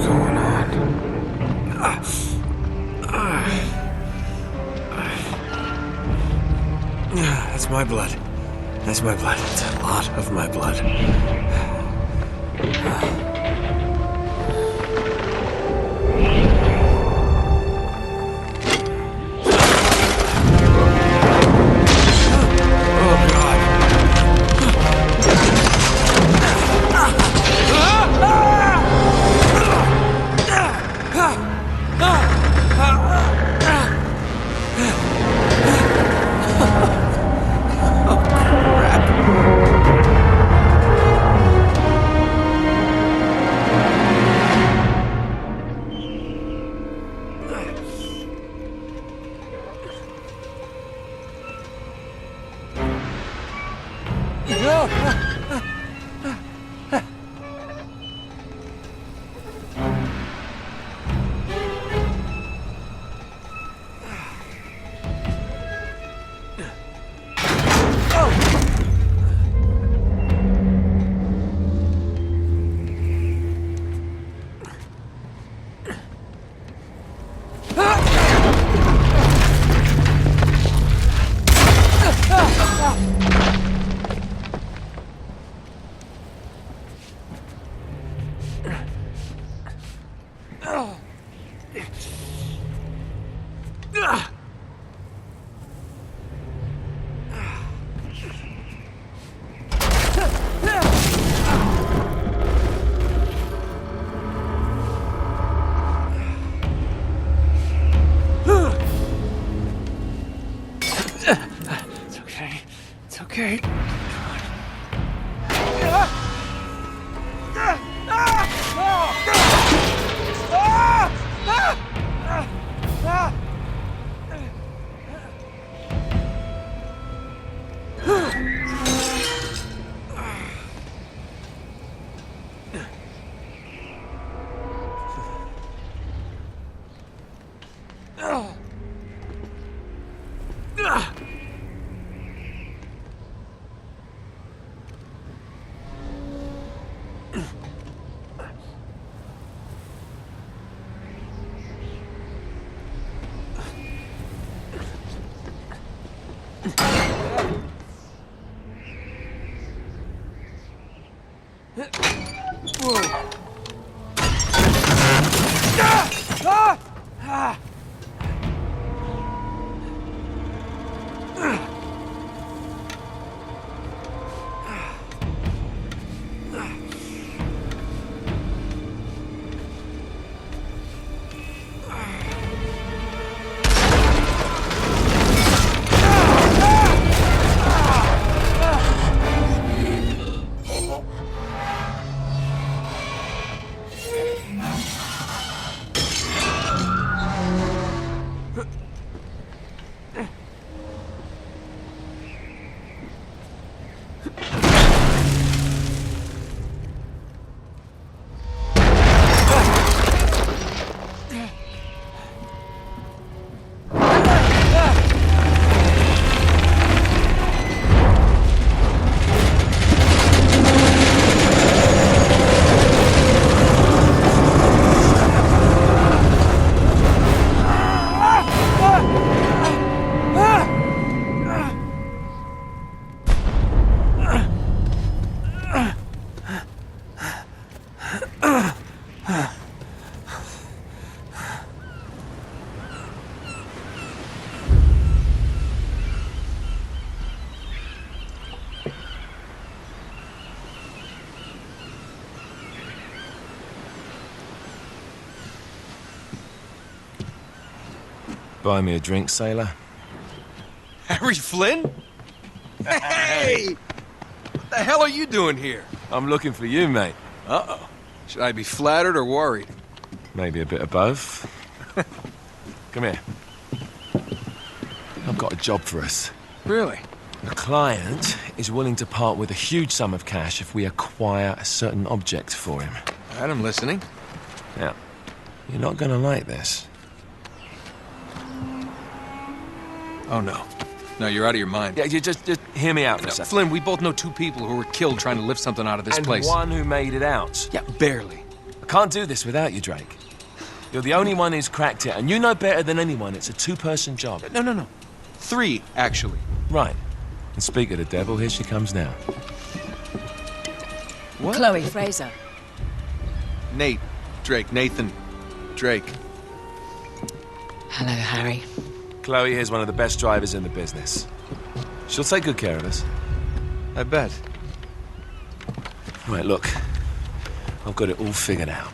going on? That's my blood. That's my blood. It's a lot of my blood. It's okay. Buy me a drink, sailor? Harry Flynn? Hey! What the hell are you doing here? I'm looking for you, mate. Uh-oh. Should I be flattered or worried? Maybe a bit of both. Come here. I've got a job for us. Really? The client is willing to part with a huge sum of cash if we acquire a certain object for him. All right, I'm listening. Now, you're not gonna like this. Oh, no. No, you're out of your mind. Yeah, you just hear me out for a No, second. Flynn, we both know two people who were killed trying to lift something out of this place. And one who made it out. Yeah, barely. I can't do this without you, Drake. You're the only one who's cracked it, and you know better than anyone it's a two-person job. No. 3, actually. Right. And speak of the devil, here she comes now. What? Chloe Fraser. Nate. Drake. Nathan. Drake. Hello, Harry. Chloe here's one of the best drivers in the business. She'll take good care of us. I bet. Right, look. I've got it all figured out.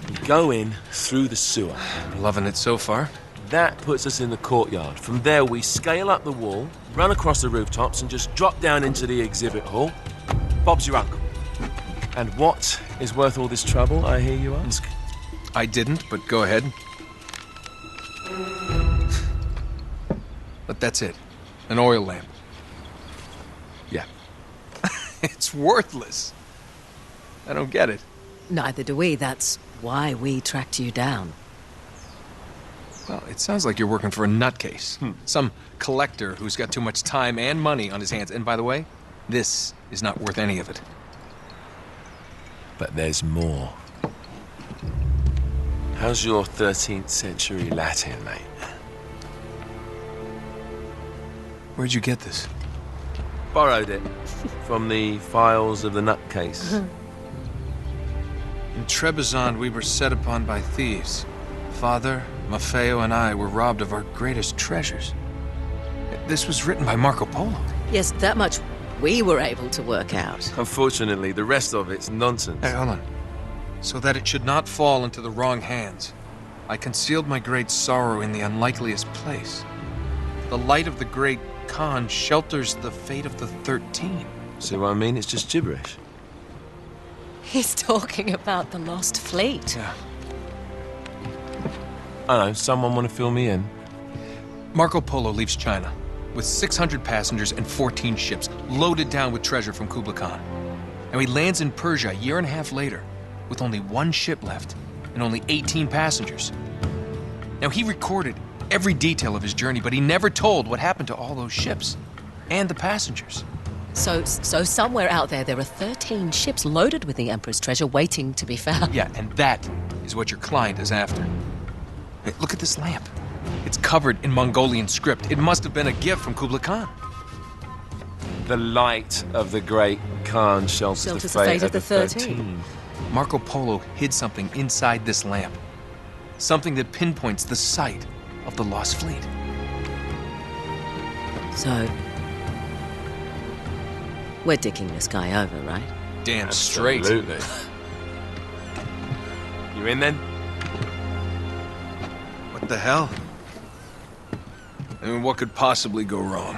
We go in through the sewer. Loving it so far. That puts us in the courtyard. From there, we scale up the wall, run across the rooftops, and just drop down into the exhibit hall. Bob's your uncle. And what is worth all this trouble, I hear you ask? I didn't, but go ahead. But that's it. An oil lamp. Yeah. It's worthless. I don't get it. Neither do we. That's why we tracked you down. Well, it sounds like you're working for a nutcase. Some collector who's got too much time and money on his hands. And by the way, this is not worth any of it. But there's more. How's your 13th century Latin, mate? Where'd you get this? Borrowed it from the files of the nutcase. In Trebizond, we were set upon by thieves. Father, Maffeo, and I were robbed of our greatest treasures. This was written by Marco Polo. Yes, that much we were able to work out. Unfortunately, the rest of it's nonsense. Hey, hold on. So that it should not fall into the wrong hands, I concealed my great sorrow in the unlikeliest place. The light of the great Khan shelters the fate of the 13. See what I mean? It's just gibberish. He's talking about the lost fleet. Yeah. I know, someone want to fill me in? Marco Polo leaves China with 600 passengers and 14 ships, loaded down with treasure from Kublai Khan. And he lands in Persia a year and a half later, with only 1 ship left and only 18 passengers. Now, he recorded every detail of his journey, but he never told what happened to all those ships and the passengers. So somewhere out there are 13 ships loaded with the Emperor's treasure waiting to be found. Yeah, and that is what your client is after. Hey, look at this lamp. It's covered in Mongolian script. It must have been a gift from Kublai Khan. The light of the great Khan shelters the fate of the 13. Marco Polo hid something inside this lamp. Something that pinpoints the site of the lost fleet. So, we're dicking this guy over, right? Damn straight. Absolutely. You in then? What the hell? I mean, what could possibly go wrong?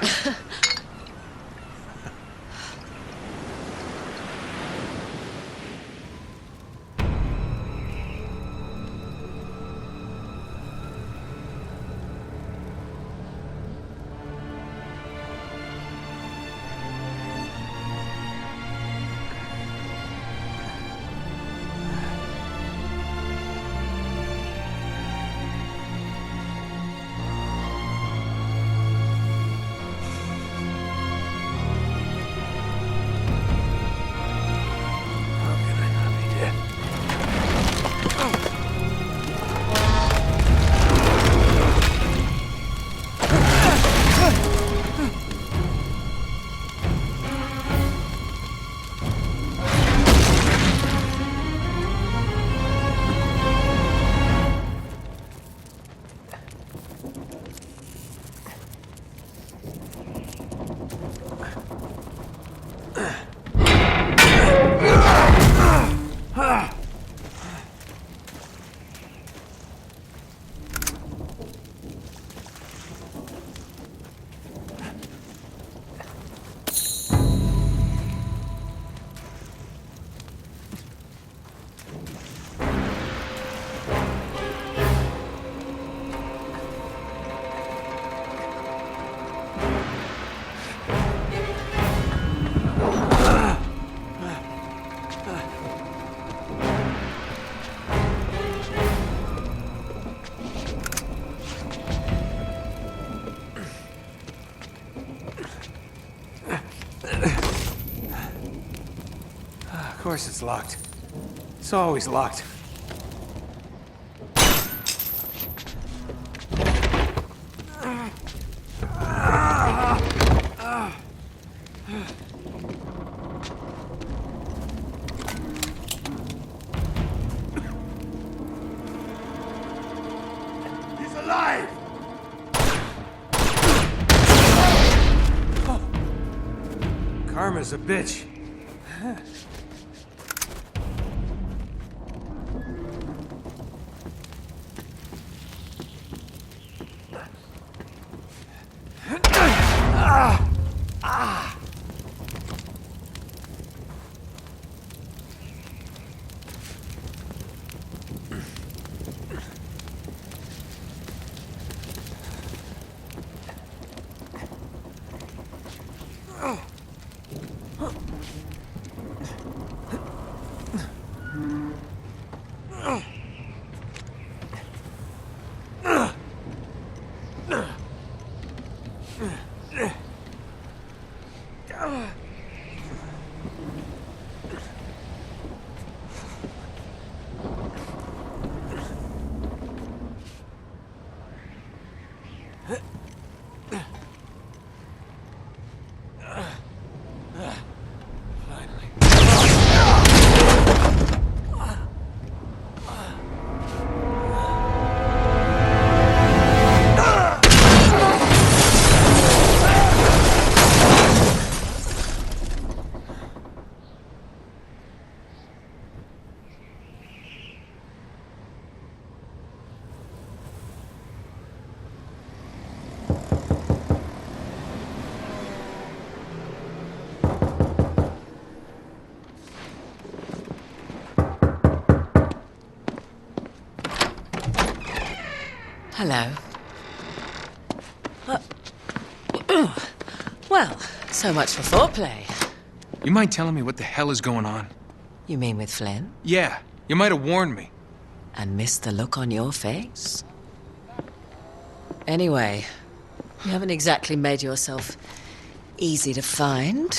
Of course it's locked. It's always locked. alive! Karma's a bitch. Hello. Well, so much for foreplay. You mind telling me what the hell is going on? You mean with Flynn? Yeah, you might have warned me. And missed the look on your face? Anyway, you haven't exactly made yourself easy to find.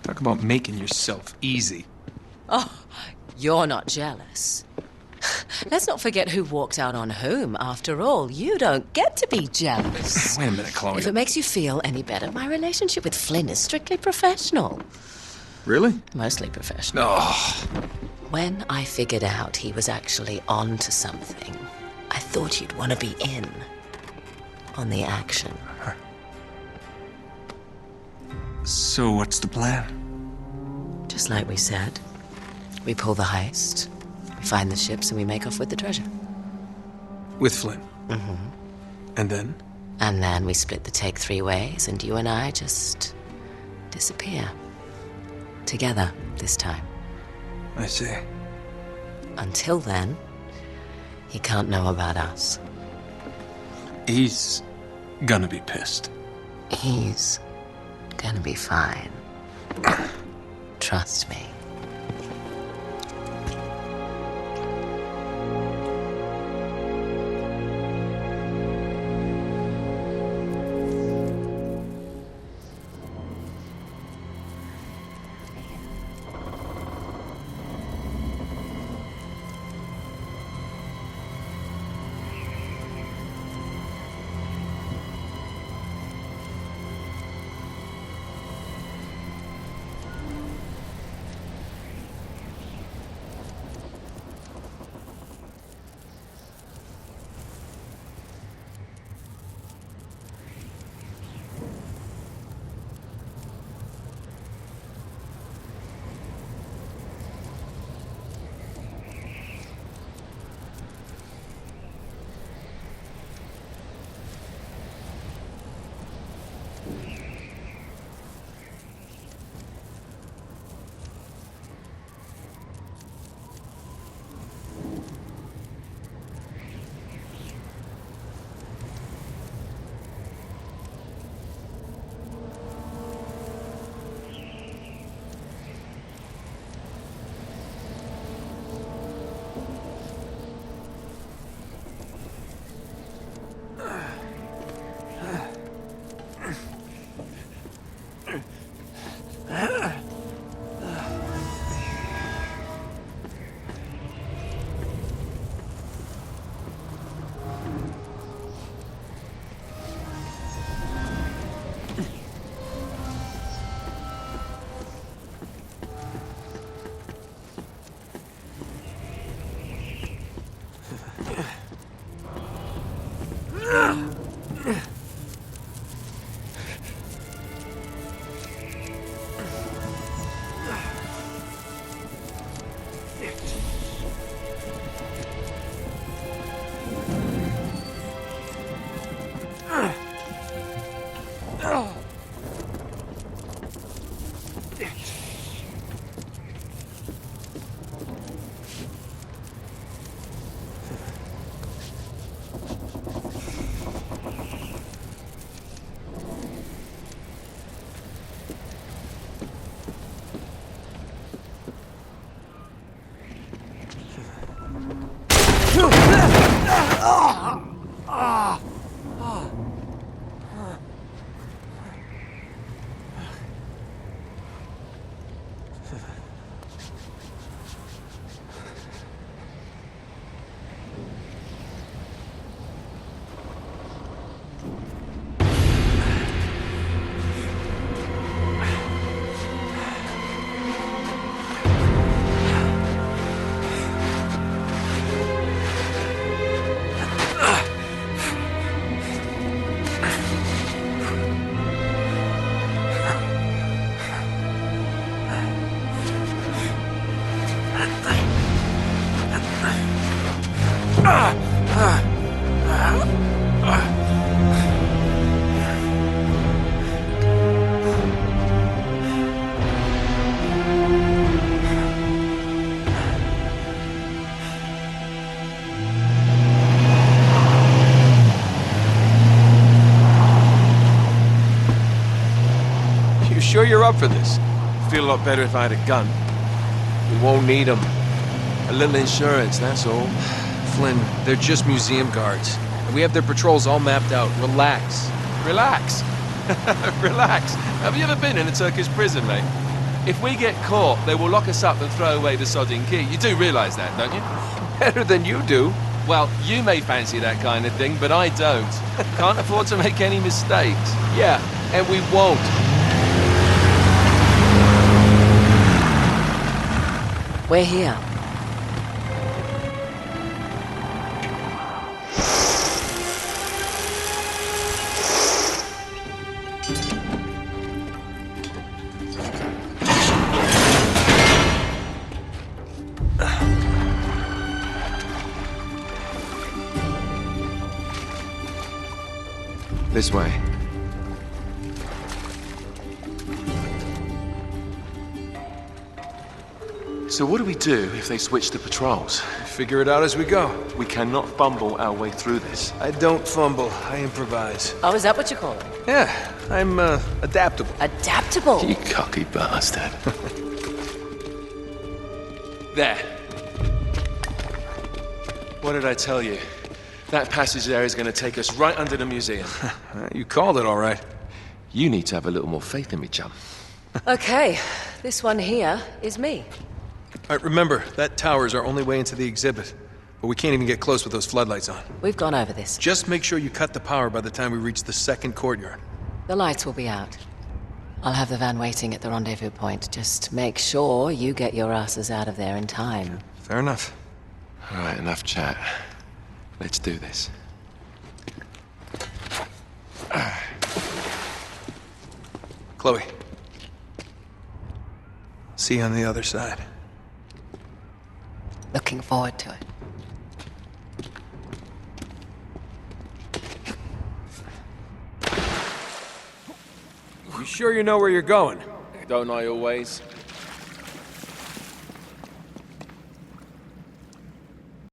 Talk about making yourself easy. Oh, you're not jealous. Let's not forget who walked out on whom. After all, you don't get to be jealous. Wait a minute, Chloe. If it makes you feel any better, my relationship with Flynn is strictly professional. Really? Mostly professional. Oh, When I figured out he was actually on to something, I thought you'd want to be in on the action. so what's the plan? Just like we said. We pull the heist, we find the ships, and we make off with the treasure. With Flynn? Mm-hmm. And then? And then we split the take 3 ways, and you and I just disappear. Together, this time. I see. Until then, he can't know about us. He's gonna be pissed. He's gonna be fine. Trust me. You sure you're up for this? Feel a lot better if I had a gun. We won't need them. A little insurance, that's all. Flynn, they're just museum guards. And we have their patrols all mapped out. Relax. Relax. Relax. Have you ever been in a Turkish prison, mate? If we get caught, they will lock us up and throw away the sodding key. You do realise that, don't you? Better than you do. Well, you may fancy that kind of thing, but I don't. Can't afford to make any mistakes. Yeah, and we won't. We're here. This way. So what do we do if they switch to patrols? Figure it out as we go. We cannot fumble our way through this. I don't fumble, I improvise. Oh, is that what you call it? Yeah, I'm adaptable. Adaptable. You cocky bastard. There. What did I tell you? That passage there is going to take us right under the museum. You called it all right. You need to have a little more faith in me, chum. Okay, this one here is me. All right, remember, that tower is our only way into the exhibit. But we can't even get close with those floodlights on. We've gone over this. Just make sure you cut the power by the time we reach the second courtyard. The lights will be out. I'll have the van waiting at the rendezvous point. Just make sure you get your asses out of there in time. Fair enough. All right, enough chat. Let's do this. Chloe. See you on the other side. Looking forward to it. You sure you know where you're going? Don't I always?